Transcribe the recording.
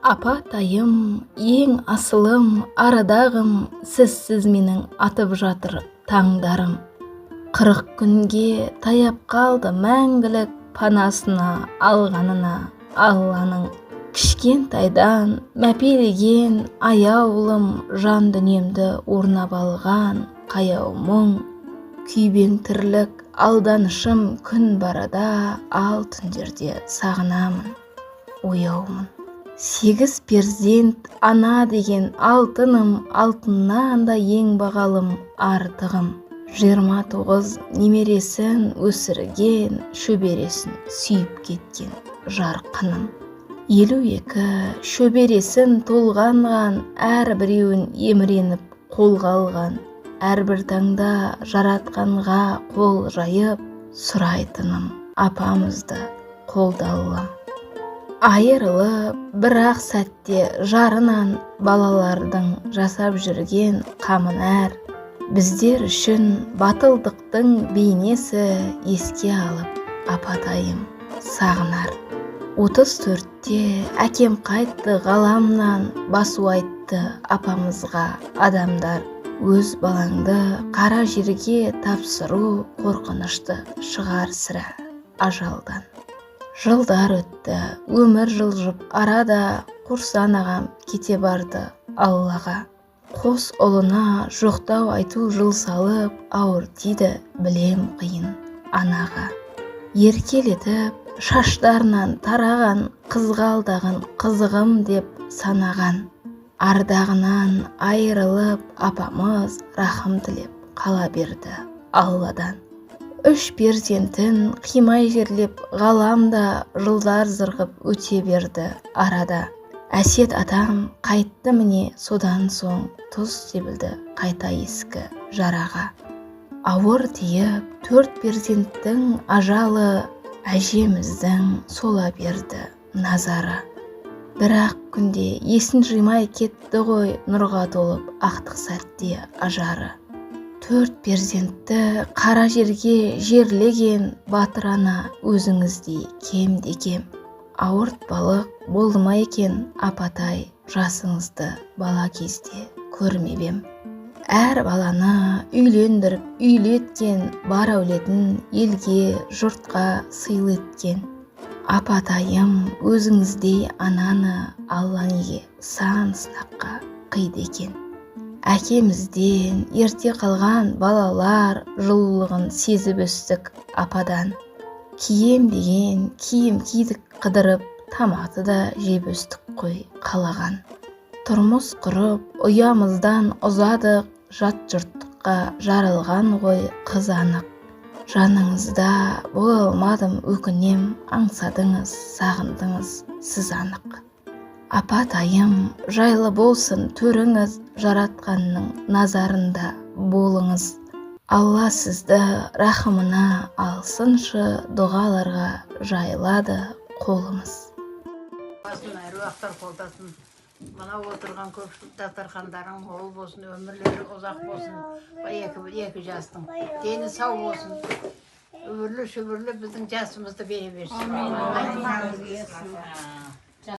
Апатайым, ең асылым, арадағым, сізсіз менің атып жатыр таңдарым. 40 күнге таяп қалды мәңгілік панасына алғанына Алланың. Кішкентайдан мәпелеген аяулым жан дүниемді орнап алған қаяу мұң. Күйбең тірлік алданышым күн барада ал түндерде сағынамын, ояумын. 8 перзент ана деген алтыным, алтыннан да ең бағалым артығым. 29 немересін өсірген, шөбересін сүйіп кеткен жарқыным. 52 шөбересін толғанған, әрбіреуін еміреніп қолға алған. Әрбір таңда жаратқанға қол жайып, сұрайтыным апамызды қолдаулым. Айырылып, бірақ сәтте жарынан балалардың жасап жүрген қамын әр. Біздер үшін батылдықтың бейнесі еске алып, апатайым сағынар. 34-те әкем қайтты ғаламнан, басу айтты апамызға адамдар. Өз балаңды қара жерге тапсыру қорқынышты шығар сірә ажалдан. Жылдар өтті, өмір жылжып арада, Құрсан ағам кете барды Аллаға. Қос ұлына жоқтау айту жыл салып, ауыр тиді білем қиын анаға. Еркелетіп, шаштарынан тараған, қызғалдағын қызығым деп санаған. Ардағынан айырылып, апамыз рахым тілеп қала берді Алладан. 3 перзентін қимай жерлеп, ғаламда жылдар зырғып өте берді арада. Әсет атам қайтты міне содан соң, тұз себілді қайта ескі жараға. Ауыр тиіп, 4 перзенттің ажалы, әжеміздің сола берді назары. Бірақ күнде есін жимай кетті ғой, нұрға толып ақтық сәтте ажары. 4 перзентті қара жерге жерлеген батыр ана өзіңіздей кемде кем. Ауыртпалық болды ма екен апатай, жасыңызды бала кезде көрмебем. Әр баланы үйлендіріп үйлеткен, бар әулетін елге жұртқа сыйлы еткен. Апатайым өзіңіздей ананы Алла неге сан сынаққа қиды екен. Әкемізден ерте қалған балалар жылулығын сезіп өстік ападан. Кием деген киім кидік қыдырып, тамақты да жеп өстік қой қалаған. Тұрмыс құрып, ұямыздан ұзадық, жат жұрттыққа жаралған ғой қыз анық. Жаныңызда бола алмадым өкінем, аңсадыңыз, сағындыңыз сіз анық. Апатайым жайлы болсын төріңіз, жаратқанның назарында болыңыз. Алла сізді рахымына алсыншы, дұғаларға жайлады қолыңыз. Әруақтар қолдасын. Мына отырған көпшілік дастархандарың мол болсын, өмірлері ұзақ болсын. Екі жастың дені сау болсын. Өрлі шөбірлі біздің жасымызды бере берсін.